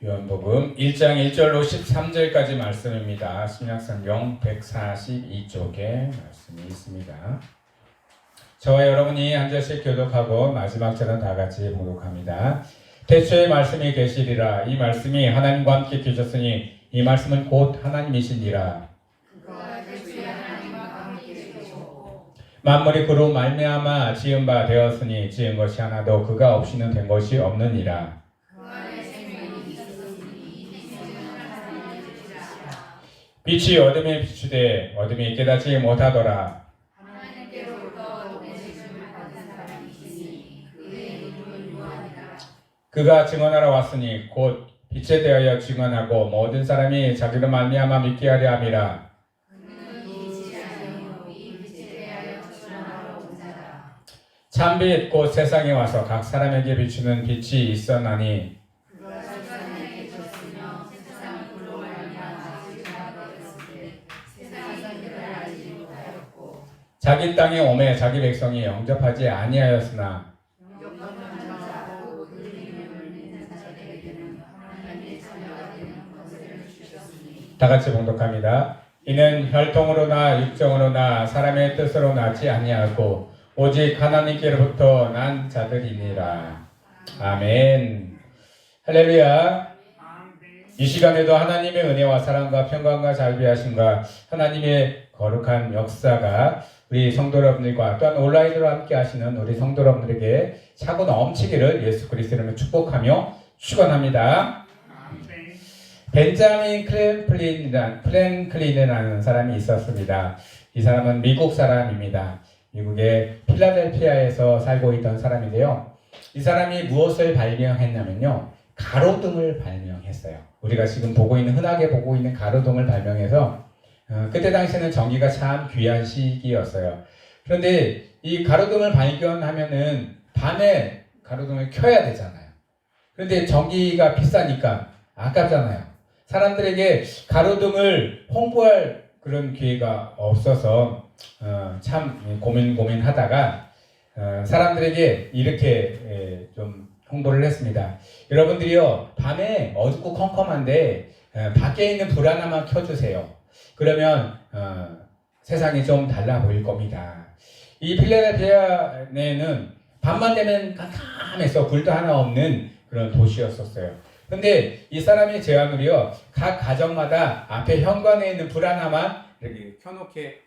요한복음 1장 1절로 13절까지 말씀입니다. 신약성경 142쪽에 말씀이 있습니다. 저와 여러분이 한 절씩 교독하고 마지막 절은 다 같이 봉독합니다. 태초에 말씀이 계시리라. 이 말씀이 하나님과 함께 계셨으니 이 말씀은 곧 하나님이시니라. 그가 태초에 하나님과 함께 계셨고 만물이 그로 말미암아 지은 바 되었으니 지은 것이 하나도 그가 없이는 된 것이 없느니라. 그 안에 생명이 있었으니 이 생명은 하나님의 빛이라. 빛이 어둠에 비추되 어둠이 깨닫지 못하더라. 하나님께로부터 보내심을 받은 사람이 있으니 그의 이름은 요한이라. 그가 증언하러 왔으니 곧 빛에 대하여 증언하고 모든 사람이 자기로 말미암아 믿게 하려 함이라. 그는 빛이 아니요 이 빛에 대하여 증언하러 온 자라. 참빛 곧 세상에 와서 각 사람에게 비추는 빛이 있었나니 그가 세상에 계셨으며 세상은 그로 말미암아 지음바 되었을 때 세상이 그를 알지 못하였고 자기 땅에 오매 자기 백성이 영접하지 아니하였으나 영접하는 자고 그 이름을 믿는 자들에게는 하나님의 자녀가 되는 권세를 주셨으니. 다 같이 봉독합니다. 이는 혈통으로나 육정으로나 사람의 뜻으로 나지 아니하고 오직 하나님께로부터 난 자들이니라. 아멘. 할렐루야. 이 시간에도 하나님의 은혜와 사랑과 평강과 자비하심과 하나님의 거룩한 역사가 우리 성도 여러분들과 또한 온라인으로 함께 하시는 우리 성도 여러분들에게 차고 넘치기를 예수 그리스도로 축복하며 축원합니다. 벤자민 프랭클린이라는 사람이 있었습니다. 이 사람은 미국 사람입니다. 미국의 필라델피아에서 살고 있던 사람인데요. 이 사람이 무엇을 발명했냐면요. 가로등을 발명했어요. 우리가 지금 흔하게 보고 있는 가로등을 발명해서 그때 당시에는 전기가 참 귀한 시기였어요. 그런데 이 가로등을 발견하면은 밤에 가로등을 켜야 되잖아요. 그런데 전기가 비싸니까 아깝잖아요. 사람들에게 가로등을 홍보할 그런 기회가 없어서 참 고민하다가 사람들에게 이렇게 좀 홍보를 했습니다. 여러분들이요, 밤에 어둡고 컴컴한데 밖에 있는 불 하나만 켜주세요. 그러면 세상이 좀 달라 보일 겁니다. 이 필라델피아에는 밤만 되면 깜깜해서 불도 하나 없는 그런 도시였었어요. 근데 이 사람의 제안으로요, 각 가정마다 앞에 현관에 있는 불 하나만 이렇게 켜놓게.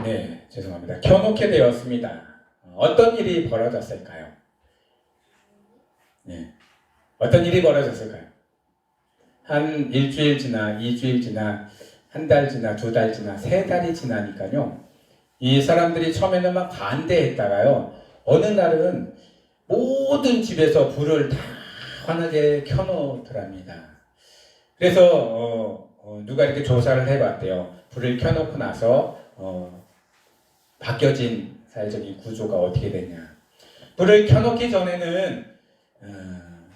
네, 죄송합니다. 켜놓게 되었습니다. 어떤 일이 벌어졌을까요? 네, 어떤 일이 벌어졌을까요? 한 일주일 지나, 2주일 지나, 한 달 지나, 2달 지나, 3달이 지나니까요. 이 사람들이 처음에는 막 반대했다가요. 어느 날은 모든 집에서 불을 다 환하게 켜놓더랍니다. 그래서 누가 이렇게 조사를 해봤대요. 불을 켜놓고 나서 바뀌어진 사회적인 구조가 어떻게 되냐. 불을 켜놓기 전에는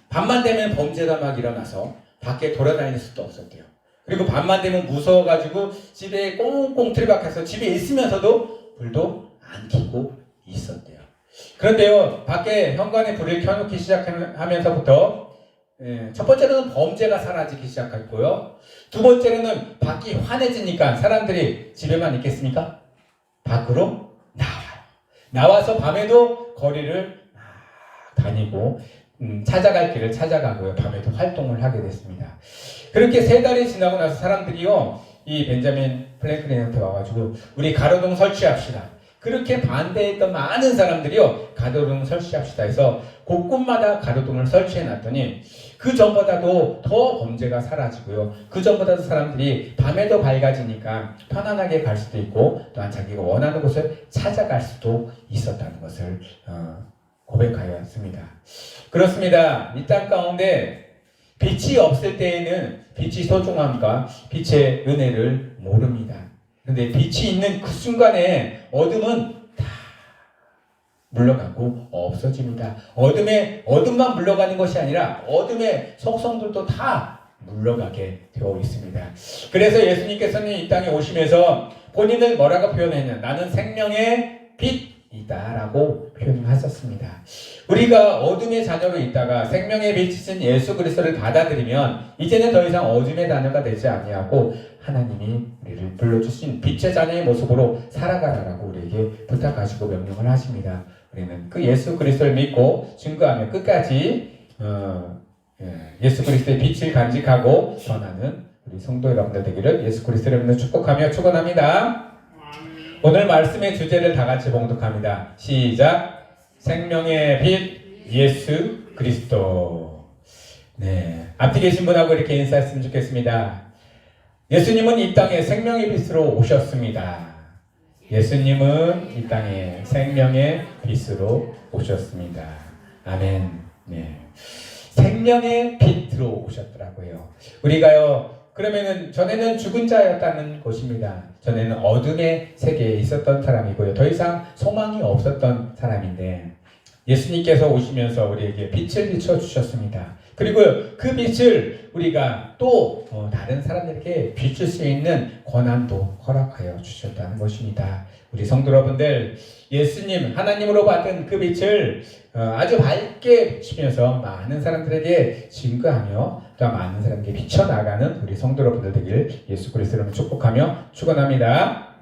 밤만 되면 범죄가 막 일어나서 밖에 돌아다닐 수도 없었대요. 그리고 밤만 되면 무서워가지고 집에 꽁꽁 틀박해서 집에 있으면서도 불도 안 켜고 있었대요. 그런데요, 밖에 현관에 불을 켜놓기 시작하면서부터 첫 번째로는 범죄가 사라지기 시작했고요. 두 번째로는 밖이 환해지니까 사람들이 집에만 있겠습니까? 밖으로 나와서 밤에도 거리를 다니고 찾아갈 길을 찾아가고요. 밤에도 활동을 하게 됐습니다. 그렇게 3달이 지나고 나서 사람들이요, 이 벤자민 프랭클린한테 와가지고 우리 가로등 설치합시다. 그렇게 반대했던 많은 사람들이요, 가로등 설치합시다 해서 곳곳마다 가로등을 설치해놨더니 그 전보다도 더 범죄가 사라지고요. 그 전보다도 사람들이 밤에도 밝아지니까 편안하게 갈 수도 있고 또한 자기가 원하는 곳을 찾아갈 수도 있었다는 것을 고백하였습니다. 그렇습니다. 이 땅 가운데 빛이 없을 때에는 빛이 소중함과 빛의 은혜를 모릅니다. 그런데 빛이 있는 그 순간에 어둠은 다 물러가고 없어집니다. 어둠만 물러가는 것이 아니라 어둠의 속성들도 다 물러가게 되어 있습니다. 그래서 예수님께서는 이 땅에 오시면서 본인을 뭐라고 표현했냐? 나는 생명의 빛 있다라고 표현하셨습니다. 우리가 어둠의 자녀로 있다가 생명의 빛이신 예수 그리스도를 받아들이면 이제는 더 이상 어둠의 자녀가 되지 아니하고 하나님이 우리를 불러주신 빛의 자녀의 모습으로 살아가라라고 우리에게 부탁하시고 명령을 하십니다. 우리는 그 예수 그리스도를 믿고 증거하며 끝까지 예수 그리스도의 빛을 간직하고 전하는 우리 성도 여러분들 되기를 예수 그리스도를 믿는 축복하며 축원합니다. 오늘 말씀의 주제를 다 같이 봉독합니다. 시작. 생명의 빛 예수 그리스도. 네, 앞뒤 계신 분하고 이렇게 인사했으면 좋겠습니다. 예수님은 이 땅에 생명의 빛으로 오셨습니다. 예수님은 이 땅에 생명의 빛으로 오셨습니다. 아멘. 네. 생명의 빛으로 오셨더라고요. 우리가요, 그러면은 전에는 죽은 자였다는 것입니다. 전에는 어둠의 세계에 있었던 사람이고요. 더 이상 소망이 없었던 사람인데 예수님께서 오시면서 우리에게 빛을 비춰주셨습니다. 그리고 그 빛을 우리가 또 다른 사람들에게 비출 수 있는 권한도 허락하여 주셨다는 것입니다. 우리 성도 여러분들, 예수님 하나님으로 받은 그 빛을 아주 밝게 비추면서 많은 사람들에게 증거하며 또 많은 사람에게 비춰나가는 우리 성도 여러분들 되기를 예수 그리스도로 축복하며 축원합니다.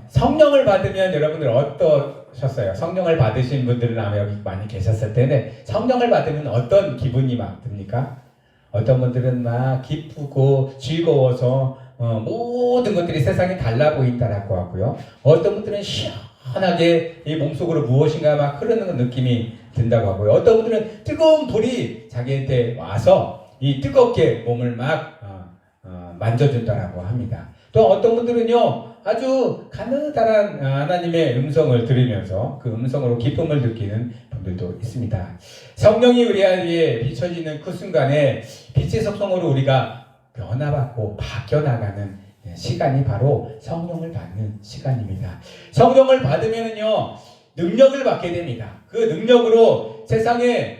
성령을 받으면 여러분들 어떠셨어요? 성령을 받으신 분들은 아마 여기 많이 계셨을 텐데 성령을 받으면 어떤 기분이 막 듭니까? 어떤 분들은 막 기쁘고 즐거워서 모든 것들이 세상이 달라 보인다라고 하고요. 어떤 분들은 시원하게 이 몸속으로 무엇인가 막 흐르는 느낌이 든다고 하고요. 어떤 분들은 뜨거운 불이 자기한테 와서 이 뜨겁게 몸을 막 만져준다라고 합니다. 또 어떤 분들은요, 아주 가느다란 하나님의 음성을 들으면서 그 음성으로 기쁨을 느끼는 분들도 있습니다. 성령이 우리에게 비춰지는 그 순간에 빛의 속성으로 우리가 변화받고 바뀌어나가는 시간이 바로 성령을 받는 시간입니다. 성령을 받으면요, 능력을 받게 됩니다. 그 능력으로 세상에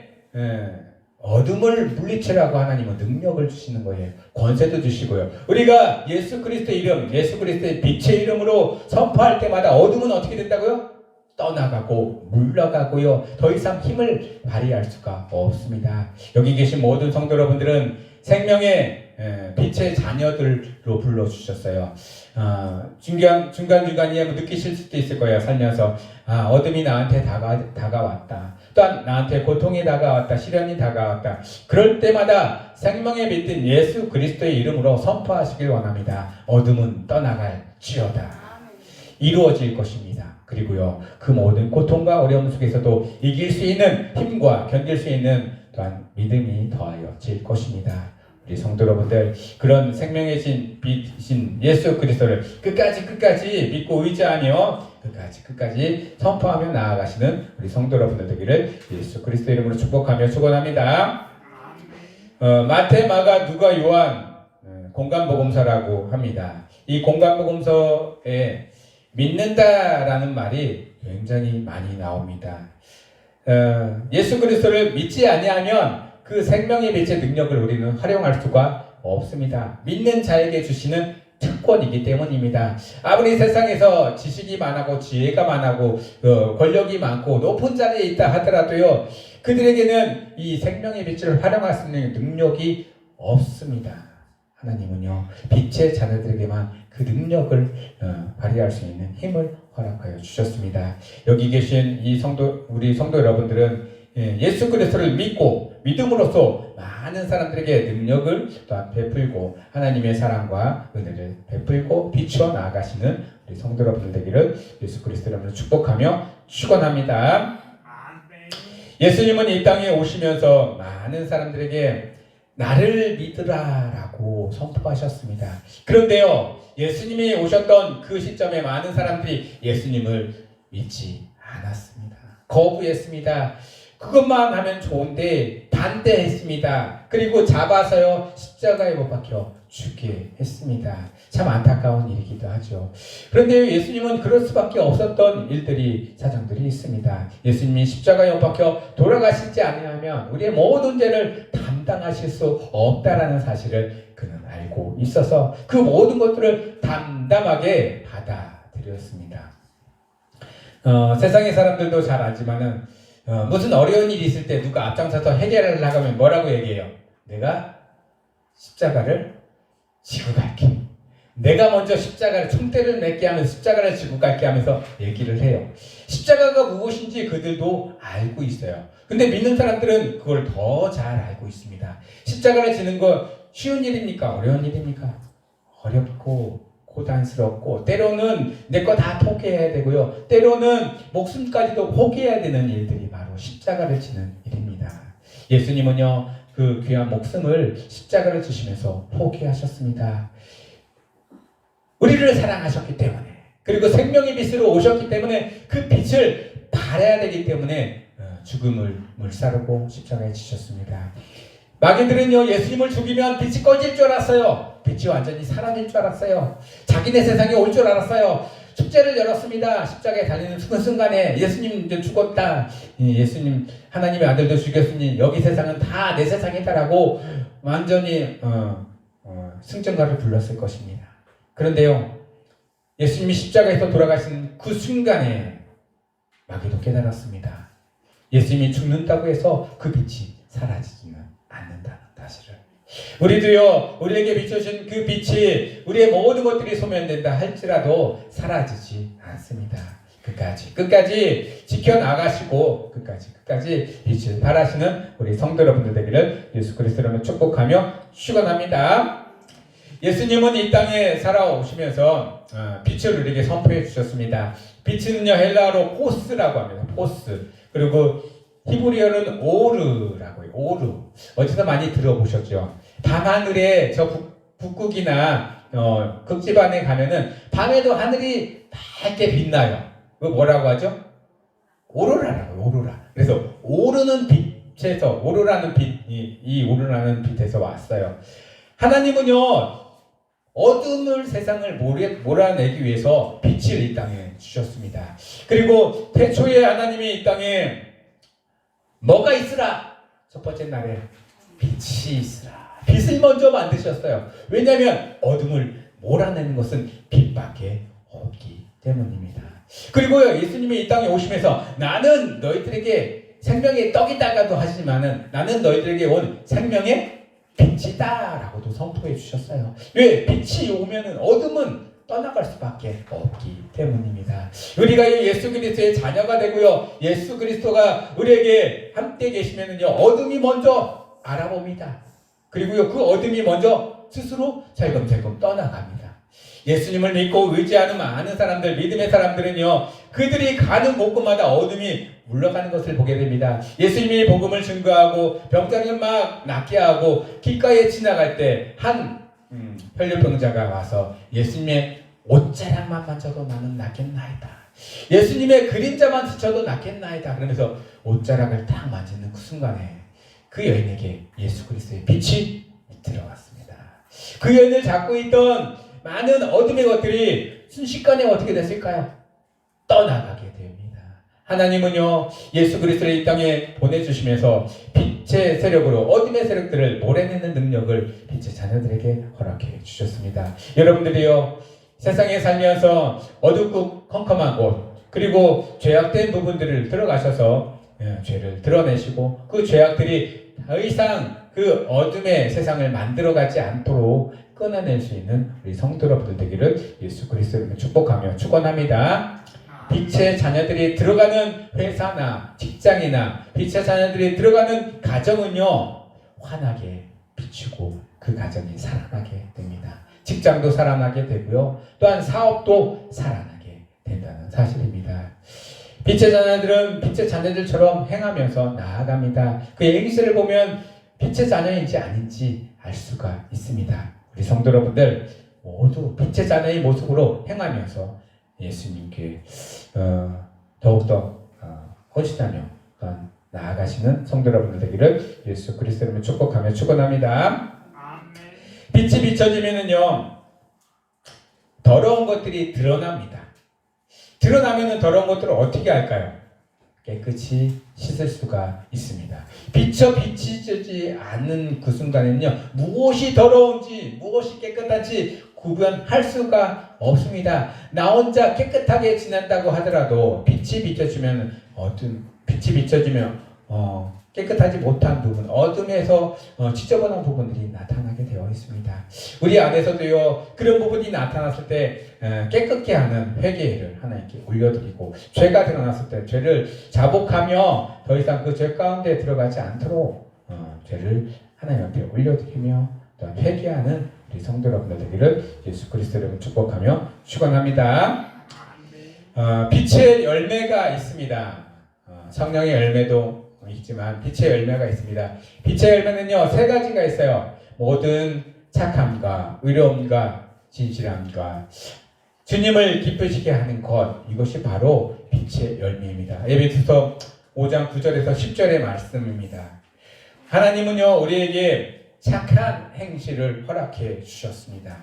어둠을 물리치라고 하나님은 능력을 주시는 거예요. 권세도 주시고요. 우리가 예수 그리스도의 이름, 예수 그리스도의 빛의 이름으로 선포할 때마다 어둠은 어떻게 된다고요? 떠나가고 물러가고요. 더 이상 힘을 발휘할 수가 없습니다. 여기 계신 모든 성도 여러분들은 생명의 빛의 자녀들로 불러주셨어요. 중간중간에 느끼실 수도 있을 거예요. 살면서 어둠이 나한테 다가왔다. 또한 나한테 고통이 다가왔다. 시련이 다가왔다. 그럴 때마다 생명의 빛인 예수 그리스도의 이름으로 선포하시길 원합니다. 어둠은 떠나갈지어다. 이루어질 것입니다. 그리고요, 그 모든 고통과 어려움 속에서도 이길 수 있는 힘과 견딜 수 있는 또한 믿음이 더하여질 것입니다. 우리 성도 여러분들, 그런 생명의 빛이신 예수 그리스도를 끝까지 믿고 의지하며 끝까지 선포하며 나아가시는 우리 성도 여러분들 되기를 예수 그리스도 이름으로 축복하며 축원합니다. 마태, 마가, 누가, 요한 공간복음서라고 합니다. 이 공간복음서에 믿는다라는 말이 굉장히 많이 나옵니다. 예수 그리스도를 믿지 아니하면 그 생명의 빛의 능력을 우리는 활용할 수가 없습니다. 믿는 자에게 주시는 특권이기 때문입니다. 아무리 세상에서 지식이 많고 지혜가 많고 권력이 많고 높은 자리에 있다 하더라도요, 그들에게는 이 생명의 빛을 활용할 수 있는 능력이 없습니다. 하나님은요, 빛의 자녀들에게만 그 능력을 발휘할 수 있는 힘을 허락하여 주셨습니다. 여기 계신 우리 성도 여러분들은 예수 그리스도를 믿고 믿음으로써 많은 사람들에게 능력을 또한 베풀고 하나님의 사랑과 은혜를 베풀고 비추어 나아가시는 우리 성도 여러분들 되기를 예수 그리스도 이름으로 축복하며 축원합니다. 예수님은 이 땅에 오시면서 많은 사람들에게 나를 믿으라라고 선포하셨습니다. 그런데요, 예수님이 오셨던 그 시점에 많은 사람들이 예수님을 믿지 않았습니다. 거부했습니다. 그것만 하면 좋은데 반대했습니다. 그리고 잡아서요, 십자가에 못 박혀 죽게 했습니다. 참 안타까운 일이기도 하죠. 그런데 예수님은 그럴 수밖에 없었던 사정들이 있습니다. 예수님이 십자가에 못 박혀 돌아가시지 않으면 우리의 모든 죄를 담당하실 수 없다라는 사실을 그는 알고 있어서 그 모든 것들을 담담하게 받아들였습니다. 세상의 사람들도 잘 알지만은 무슨 어려운 일이 있을 때 누가 앞장서서 해결을 나가면 뭐라고 얘기해요? 내가 십자가를 지고 갈게. 내가 먼저 십자가를 총대를 맺게 하면서 십자가를 지고 갈게 하면서 얘기를 해요. 십자가가 무엇인지 그들도 알고 있어요. 근데 믿는 사람들은 그걸 더 잘 알고 있습니다. 십자가를 지는 거 쉬운 일입니까? 어려운 일입니까? 어렵고 고단스럽고 때로는 내 거 다 포기해야 되고요. 때로는 목숨까지도 포기해야 되는 일들이 바로 십자가를 지는 일입니다. 예수님은요, 그 귀한 목숨을 십자가를 지시면서 포기하셨습니다. 우리를 사랑하셨기 때문에, 그리고 생명의 빛으로 오셨기 때문에 그 빛을 발해야 되기 때문에 죽음을 물사르고 십자가에 지셨습니다. 마귀들은요, 예수님을 죽이면 빛이 꺼질 줄 알았어요. 빛이 완전히 사라질 줄 알았어요. 자기네 세상에 올 줄 알았어요. 축제를 열었습니다. 십자가에 달리는 순간에 예수님 이제 죽었다. 예수님 하나님의 아들도 죽였으니 여기 세상은 다 내 세상이다라고 완전히 승전가를 불렀을 것입니다. 그런데요, 예수님이 십자가에서 돌아가신 그 순간에 마귀도 깨달았습니다. 예수님이 죽는다고 해서 그 빛이 사라지지는 않는다는 사실을. 우리도요, 우리에게 비춰준 그 빛이 우리의 모든 것들이 소멸된다 할지라도 사라지지 않습니다. 끝까지 지켜나가시고 끝까지 빛을 발하시는 우리 성도 여러분들 되기를 예수 그리스도로 축복하며 축원합니다. 예수님은 이 땅에 살아오시면서 빛을 우리에게 선포해 주셨습니다. 빛은요, 헬라어로 포스라고 합니다. 포스. 그리고 히브리어는 오르라고 해요. 오르. 어디서 많이 들어보셨죠? 밤하늘에 저 북극이나 극지반에 가면은 밤에도 하늘이 밝게 빛나요. 그거 뭐라고 하죠? 오로라라고. 오로라. 그래서 오르는 빛에서, 오로라는 빛, 이 오로라는 빛에서 왔어요. 하나님은요, 어둠을 세상을 몰아내기 위해서 빛을 이 땅에 주셨습니다. 그리고 태초에 하나님이 이 땅에 뭐가 있으라? 첫 번째 날에 빛이 있으라. 빛을 먼저 만드셨어요. 왜냐하면 어둠을 몰아내는 것은 빛밖에 없기 때문입니다. 그리고요, 예수님이 이 땅에 오시면서 나는 너희들에게 생명의 떡이다가도 하지만은 나는 너희들에게 온 생명의 빛이다 라고도 선포해 주셨어요. 왜? 빛이 오면은 어둠은 떠나갈 수밖에 없기 때문입니다. 우리가 예수 그리스도의 자녀가 되고요, 예수 그리스도가 우리에게 함께 계시면은요, 어둠이 먼저 알아봅니다. 그리고요, 그 어둠이 먼저 스스로 살금살금 떠나갑니다. 예수님을 믿고 의지하는 많은 사람들, 믿음의 사람들은요, 그들이 가는 곳곳마다 어둠이 물러가는 것을 보게 됩니다. 예수님이 복음을 증거하고 병자를 막 낫게 하고 길가에 지나갈 때 한 혈류병자가 와서 예수님의 옷자락만 만져도 나는 낫겠나이다. 예수님의 그림자만 스쳐도 낫겠나이다. 그러면서 옷자락을 딱 만지는 그 순간에 그 여인에게 예수 그리스도의 빛이 들어왔습니다. 그 여인을 잡고 있던 많은 어둠의 것들이 순식간에 어떻게 됐을까요? 떠나가게 됩니다. 하나님은요, 예수 그리스도를 이 땅에 보내주시면서 빛의 세력으로 어둠의 세력들을 몰아내는 능력을 빛의 자녀들에게 허락해 주셨습니다. 여러분들이요, 세상에 살면서 어둡고 컴컴한 곳, 그리고 죄악된 부분들을 들어가셔서 죄를 드러내시고 그 죄악들이 더 이상 그 어둠의 세상을 만들어가지 않도록 끊어낼 수 있는 우리 성도 여러분들 되기를 예수 그리스도로 축복하며 축원합니다. 빛의 자녀들이 들어가는 회사나 직장이나 빛의 자녀들이 들어가는 가정은요, 환하게 비추고 그 가정이 살아나게 됩니다. 직장도 살아나게 되고요, 또한 사업도 살아나게 된다는 사실입니다. 빛의 자녀들은 빛의 자녀들처럼 행하면서 나아갑니다. 그 행실을 보면 빛의 자녀인지 아닌지 알 수가 있습니다. 우리 성도 여러분들 모두 빛의 자녀의 모습으로 행하면서 예수님께 더욱더 헌신하며 나아가시는 성도 여러분들 되기를 예수 그리스도로 축복하며 축원합니다. 빛이 비춰지면은요, 더러운 것들이 드러납니다. 드러나면은 더러운 것들을 어떻게 할까요? 깨끗이 씻을 수가 있습니다. 비치지 않는 그 순간에는요, 무엇이 더러운지 무엇이 깨끗한지 구분할 수가 없습니다. 나 혼자 깨끗하게 지낸다고 하더라도 빛이 비춰지면 깨끗하지 못한 부분, 어둠에서 지저분한 부분들이 나타나게 되어 있습니다. 우리 안에서도요, 그런 부분이 나타났을 때 깨끗게 하는 회개를 하나님께 올려드리고, 죄가 드러났을 때 죄를 자복하며 더 이상 그 죄 가운데 들어가지 않도록 죄를 하나님 앞에 올려드리며 또한 회개하는 우리 성도 여러분들 되기를 예수 그리스도 이름으로 축복하며 축원합니다. 빛의 열매가 있습니다. 성령의 열매도 있지만 빛의 열매가 있습니다. 빛의 열매는요, 세 가지가 있어요. 모든 착함과 의로움과 진실함과 주님을 기쁘시게 하는 것, 이것이 바로 빛의 열매입니다. 에베소서 5장 9절에서 10절의 말씀입니다. 하나님은요, 우리에게 착한 행실을 허락해 주셨습니다.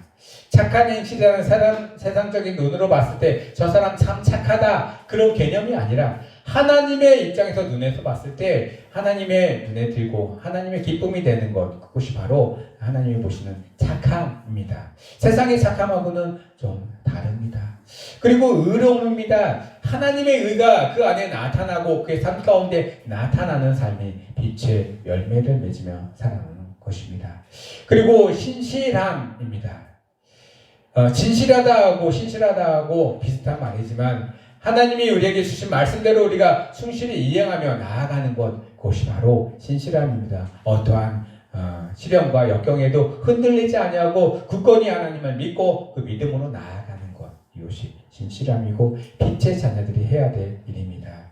착한 행실이라는 세상적인 눈으로 봤을 때 저 사람 참 착하다, 그런 개념이 아니라 하나님의 입장에서 눈에서 봤을 때 하나님의 눈에 들고 하나님의 기쁨이 되는 것, 그것이 바로 하나님이 보시는 착함입니다. 세상의 착함하고는 좀 다릅니다. 그리고 의로움입니다. 하나님의 의가 그 안에 나타나고 그의 삶 가운데 나타나는 삶이 빛의 열매를 맺으며 살아가는 것입니다. 그리고 신실함입니다. 신실하다하고 비슷한 말이지만 하나님이 우리에게 주신 말씀대로 우리가 충실히 이행하며 나아가는 것, 그것이 바로 신실함입니다. 어떠한 시련과 역경에도 흔들리지 아니하고 굳건히 하나님을 믿고 그 믿음으로 나아가는 것, 이것이 신실함이고 빛의 자녀들이 해야 될 일입니다.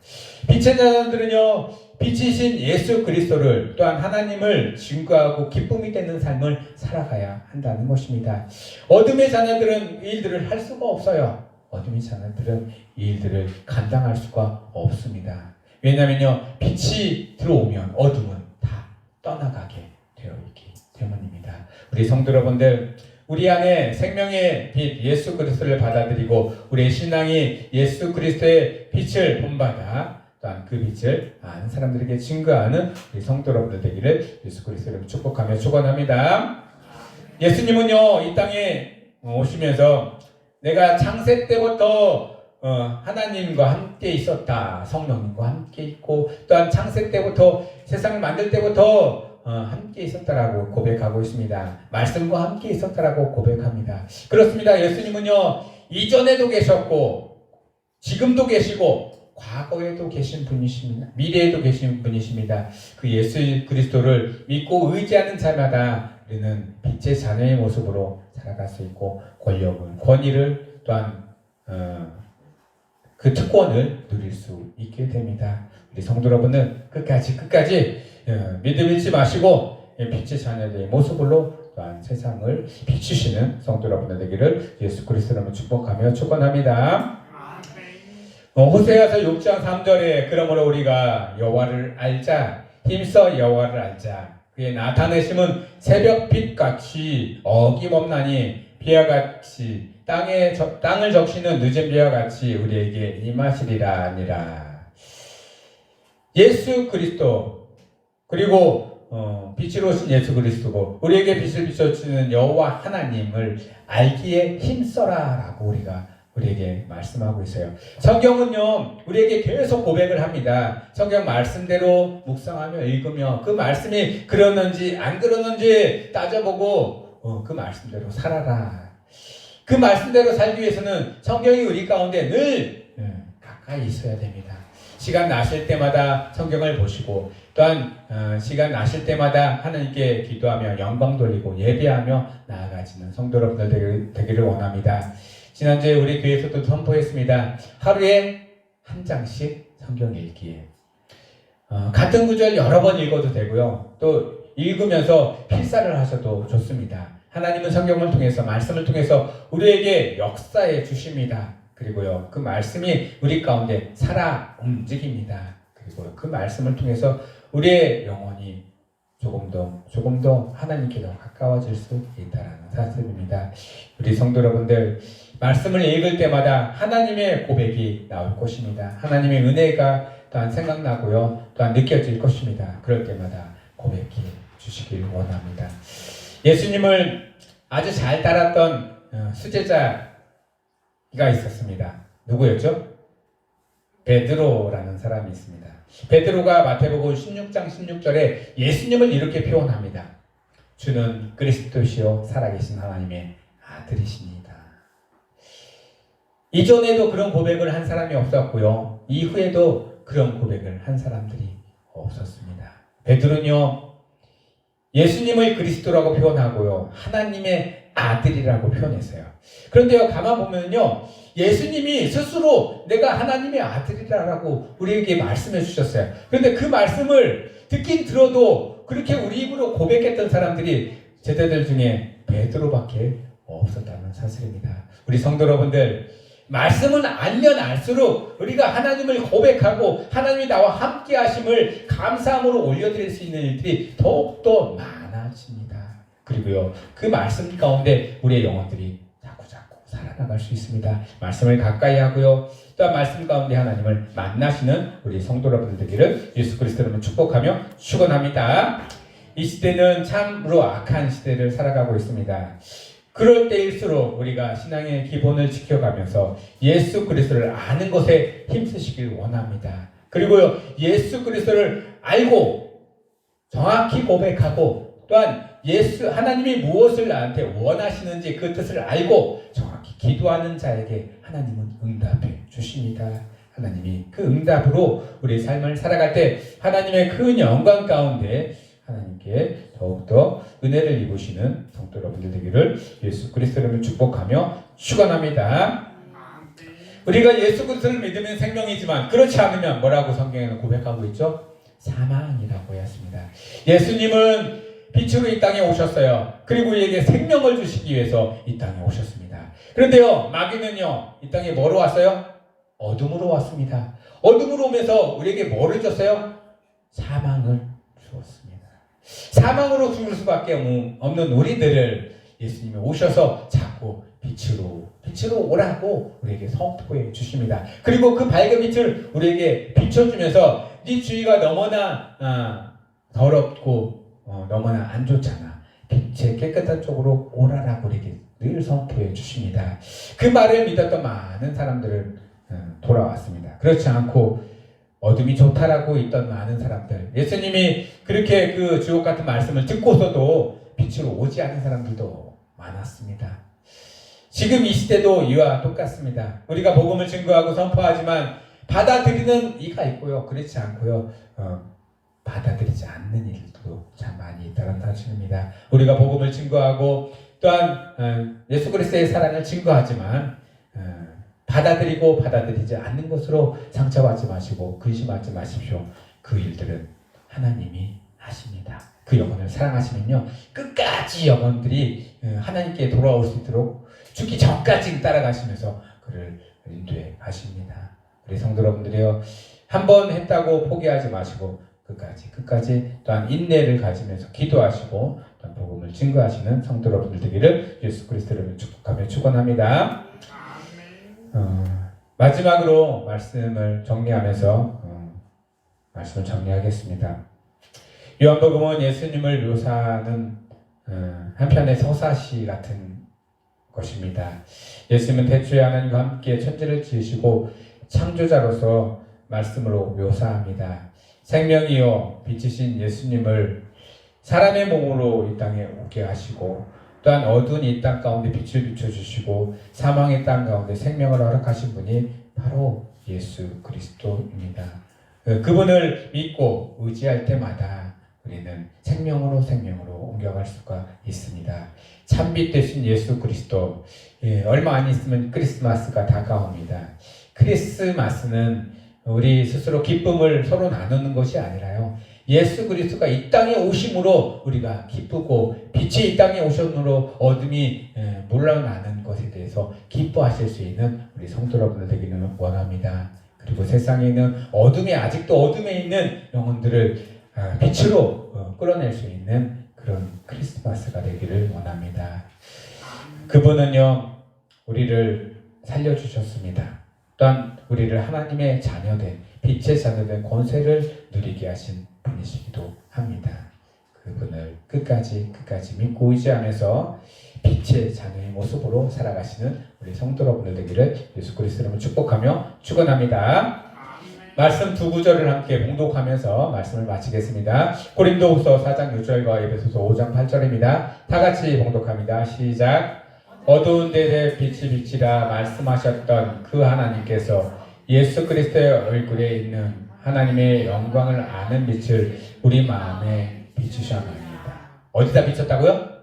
빛의 자녀들은요, 빛이신 예수 그리스도를 또한 하나님을 증거하고 기쁨이 되는 삶을 살아가야 한다는 것입니다. 어둠의 자녀들은 이 일들을 할 수가 없어요. 어둠의 자녀들은 이 일들을 감당할 수가 없습니다. 왜냐하면요, 빛이 들어오면 어둠은 다 떠나가게 되어 있기 때문입니다. 우리 성도 여러분들, 우리 안에 생명의 빛 예수 그리스도를 받아들이고 우리의 신앙이 예수 그리스도의 빛을 본받아 또한 그 빛을 아는 사람들에게 증거하는 우리 성도 여러분들 되기를 예수 그리스도를 축복하며 축원합니다. 예수님은요, 이 땅에 오시면서 내가 창세 때부터 하나님과 함께 있었다, 성령님과 함께 있고 또한 창세 때부터 세상을 만들 때부터 함께 있었다라고 고백하고 있습니다. 말씀과 함께 있었다라고 고백합니다. 그렇습니다. 예수님은요, 이전에도 계셨고 지금도 계시고 과거에도 계신 분이십니다. 미래에도 계신 분이십니다. 그 예수 그리스도를 믿고 의지하는 자마다 우리는 빛의 자녀의 모습으로 살아갈 수 있고 권력을, 권위를 또한 그 특권을 누릴 수 있게 됩니다. 우리 성도 여러분은 끝까지 믿음 잃지 마시고 빛의 자녀들의 모습으로 또한 세상을 비추시는 성도 여러분들 되기를 예수 그리스도로 축복하며 축원합니다. 호세아서 6장 3절에 그러므로 우리가 여호와를 알자, 힘써 여호와를 알자. 그의 나타내심은 새벽빛같이 어김없나니 비와 같이 땅을 적시는 늦은 비와 같이 우리에게 임하시리라 아니라. 예수 그리스도, 그리고 빛으로 오신 예수 그리스도고 우리에게 빛을 비춰주는 여호와 하나님을 알기에 힘써라라고 우리에게 말씀하고 있어요. 성경은요, 우리에게 계속 고백을 합니다. 성경 말씀대로 묵상하며 읽으며 그 말씀이 그러는지 안 그러는지 따져보고 그 말씀대로 살아라. 그 말씀대로 살기 위해서는 성경이 우리 가운데 늘 가까이 있어야 됩니다. 시간 나실 때마다 성경을 보시고 또한 시간 나실 때마다 하나님께 기도하며 영광 돌리고 예배하며 나아가시는 성도 여러분들 되기를 원합니다. 지난주에 우리 교회에서도 선포했습니다. 하루에 한 장씩 성경 읽기에 같은 구절 여러 번 읽어도 되고요. 또 읽으면서 필사를 하셔도 좋습니다. 하나님은 성경을 통해서, 말씀을 통해서 우리에게 역사해 주십니다. 그리고요, 그 말씀이 우리 가운데 살아 움직입니다. 그리고 그 말씀을 통해서 우리의 영혼이 조금 더 하나님께 더 가까워질 수 있다는 사실입니다. 우리 성도 여러분들, 말씀을 읽을 때마다 하나님의 고백이 나올 것입니다. 하나님의 은혜가 또한 생각나고요, 또한 느껴질 것입니다. 그럴 때마다 고백해 주시길 원합니다. 예수님을 아주 잘 따랐던 수제자가 있었습니다. 누구였죠? 베드로라는 사람이 있습니다. 베드로가 마태복음 16장 16절에 예수님을 이렇게 표현합니다. 주는 그리스도시요 살아계신 하나님의 아들이십니다. 이전에도 그런 고백을 한 사람이 없었고요. 이후에도 그런 고백을 한 사람들이 없었습니다. 베드로는요, 예수님을 그리스도라고 표현하고요, 하나님의 아들이라고 표현했어요. 그런데요, 가만 보면요, 예수님이 스스로 내가 하나님의 아들이라고 우리에게 말씀해 주셨어요. 그런데 그 말씀을 듣긴 들어도 그렇게 우리 입으로 고백했던 사람들이 제자들 중에 베드로밖에 없었다는 사실입니다. 우리 성도 여러분들, 말씀은 알면 알수록 우리가 하나님을 고백하고 하나님이 나와 함께 하심을 감사함으로 올려드릴 수 있는 일들이 더욱더 많아집니다. 그리고요, 그 말씀 가운데 우리의 영혼들이 자꾸 살아나갈 수 있습니다. 말씀을 가까이 하고요, 또한 말씀 가운데 하나님을 만나시는 우리 성도 여러분들 되기를 예수 그리스도로 축복하며 축원합니다. 이 시대는 참으로 악한 시대를 살아가고 있습니다. 그럴 때일수록 우리가 신앙의 기본을 지켜가면서 예수 그리스도를 아는 것에 힘쓰시길 원합니다. 그리고요, 예수 그리스도를 알고 정확히 고백하고 또한 하나님이 무엇을 나한테 원하시는지 그 뜻을 알고 정확히 기도하는 자에게 하나님은 응답해 주십니다. 하나님이 그 응답으로 우리 삶을 살아갈 때 하나님의 큰 영광 가운데 하나님께 더욱더 은혜를 입으시는 성도 여러분들 되기를 예수 그리스도를 축복하며 축원합니다. 우리가 예수 그리스도를 믿으면 생명이지만 그렇지 않으면 뭐라고 성경에는 고백하고 있죠? 사망이라고 했습니다. 예수님은 빛으로 이 땅에 오셨어요. 그리고 우리에게 생명을 주시기 위해서 이 땅에 오셨습니다. 그런데요, 마귀는요, 이 땅에 뭐로 왔어요? 어둠으로 왔습니다. 어둠으로 오면서 우리에게 뭐를 줬어요? 사망을 주었습니다. 사망으로 죽을 수밖에 없는 우리들을 예수님이 오셔서 자꾸 빛으로 오라고 우리에게 선포해 주십니다. 그리고 그 밝은 빛을 우리에게 비춰주면서 네 주위가 너무나 더럽고 너무나 안 좋잖아. 빛의 깨끗한 쪽으로 오라라고 우리에게 늘 선포해 주십니다. 그 말을 믿었던 많은 사람들을 돌아왔습니다. 그렇지 않고 어둠이 좋다라고 있던 많은 사람들, 예수님이 그렇게 그 주옥 같은 말씀을 듣고서도 빛으로 오지 않은 사람들도 많았습니다. 지금 이 시대도 이와 똑같습니다. 우리가 복음을 증거하고 선포하지만 받아들이는 이가 있고요, 그렇지 않고요, 받아들이지 않는 일도 참 많이 있다는 사실입니다. 우리가 복음을 증거하고 또한 예수 그리스도의 사랑을 증거하지만 받아들이고 받아들이지 않는 것으로 상처받지 마시고 근심하지 마십시오. 그 일들은 하나님이 하십니다. 그 영혼을 사랑하시면요, 끝까지 영혼들이 하나님께 돌아올 수 있도록 죽기 전까지 따라가시면서 그를 인도해 가십니다. 우리 성도 여러분들이요, 한번 했다고 포기하지 마시고 끝까지 또한 인내를 가지면서 기도하시고 또한 복음을 증거하시는 성도 여러분들 되기를 예수 그리스도를 축복하며 축원합니다. 마지막으로 말씀을 정리하면서 말씀을 정리하겠습니다. 요한복음은 예수님을 묘사하는 한편의 서사시 같은 것입니다. 예수님은 태초에 하나님과 함께 천지를 지으시고 창조자로서 말씀으로 묘사합니다. 생명이요 빛이신 예수님을 사람의 몸으로 이 땅에 오게 하시고 또한 어두운 이 땅 가운데 빛을 비춰주시고 사망의 땅 가운데 생명을 허락하신 분이 바로 예수 그리스도입니다. 그분을 믿고 의지할 때마다 우리는 생명으로 옮겨갈 수가 있습니다. 참빛 되신 예수 그리스도, 얼마 안 있으면 크리스마스가 다가옵니다. 크리스마스는 우리 스스로 기쁨을 서로 나누는 것이 아니라요, 예수 그리스도가 이 땅에 오심으로 우리가 기쁘고 빛이 이 땅에 오심으로 어둠이 물러나는 것에 대해서 기뻐하실 수 있는 우리 성도 여러분들 되기를 원합니다. 그리고 세상에 있는 아직도 어둠에 있는 영혼들을 빛으로 끌어낼 수 있는 그런 크리스마스가 되기를 원합니다. 그분은요, 우리를 살려주셨습니다. 또한 우리를 하나님의 자녀된, 빛의 자녀된 권세를 누리게 하신 분이시기도 합니다. 그분을 끝까지 믿고 의지하면서 빛의 자녀의 모습으로 살아가시는 우리 성도 여러분들 되기를 예수 그리스도 이름으로 축복하며 축원합니다. 말씀 두 구절을 함께 봉독하면서 말씀을 마치겠습니다. 고린도후서 4장 6절과 에베소서 5장 8절입니다. 다 같이 봉독합니다. 시작. 어두운 데에 빛이 비치라 말씀하셨던 그 하나님께서 예수 그리스도의 얼굴에 있는 하나님의 영광을 아는 빛을 우리 마음에 비추셨나이다. 어디다 비쳤다고요?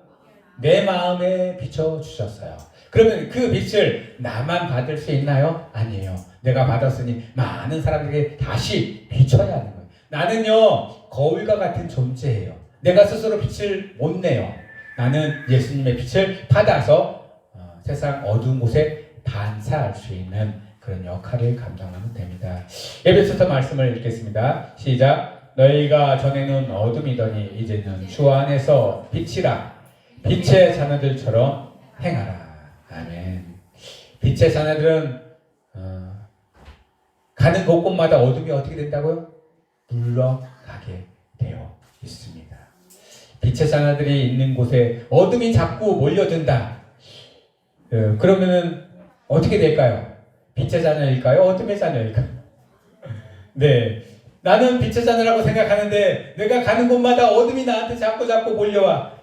내 마음에 비춰주셨어요. 그러면 그 빛을 나만 받을 수 있나요? 아니에요. 내가 받았으니 많은 사람들에게 다시 비춰야 하는 거예요. 나는요, 거울과 같은 존재예요. 내가 스스로 빛을 못 내요. 나는 예수님의 빛을 받아서 세상 어두운 곳에 반사할 수 있는 그런 역할을 감당하면 됩니다. 에베소서 말씀을 읽겠습니다. 시작. 너희가 전에는 어둠이더니 이제는 주 안에서 빛이라. 빛의 자녀들처럼 행하라. 아멘. 빛의 자녀들은 가는 곳곳마다 어둠이 어떻게 된다고요? 물러가게 되어 있습니다. 빛의 자녀들이 있는 곳에 어둠이 자꾸 몰려든다. 그러면은 어떻게 될까요? 빛의 자녀일까요? 어둠의 자녀일까요? 네, 나는 빛의 자녀라고 생각하는데 내가 가는 곳마다 어둠이 나한테 자꾸 몰려와.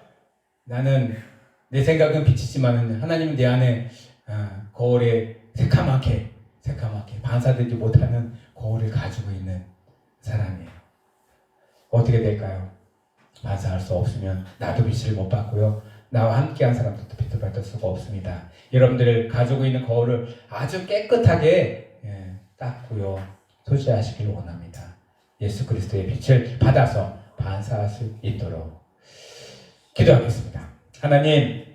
나는 내 생각은 빛이지만 하나님은 내 안에 거울에 새카맣게 반사되지 못하는 거울을 가지고 있는 사람이에요. 어떻게 될까요? 반사할 수 없으면 나도 빛을 못 받고요. 나와 함께한 사람들도 빛을 받을 수가 없습니다. 여러분들 가지고 있는 거울을 아주 깨끗하게 닦고요. 소지하시길 원합니다. 예수 그리스도의 빛을 받아서 반사할 수 있도록 기도하겠습니다. 하나님,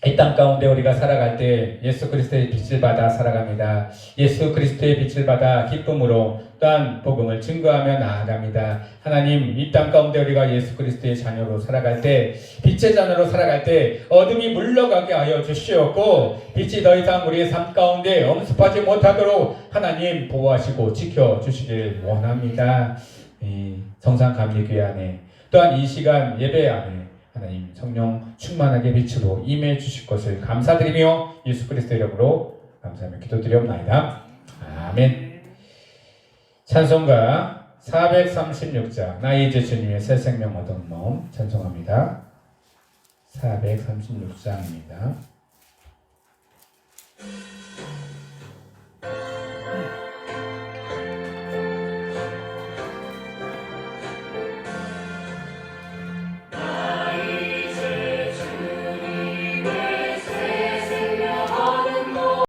이 땅 가운데 우리가 살아갈 때 예수 그리스도의 빛을 받아 살아갑니다. 예수 그리스도의 빛을 받아 기쁨으로 또한 복음을 증거하며 나아갑니다. 하나님, 이 땅 가운데 우리가 예수 그리스도의 자녀로 살아갈 때, 빛의 자녀로 살아갈 때 어둠이 물러가게 하여 주시옵고 빛이 더 이상 우리의 삶 가운데 엄습하지 못하도록 하나님 보호하시고 지켜주시길 원합니다. 이 성상감리교회 안에 또한 이 시간 예배 안에 하나님 성령 충만하게 빛으로 임해 주실 것을 감사드리며 예수 그리스도 이름으로 감사하며 기도드리옵나이다. 아멘. 찬송가 436장 나 이제 주님의 새 생명 얻은 몸 찬송합니다. 436장입니다.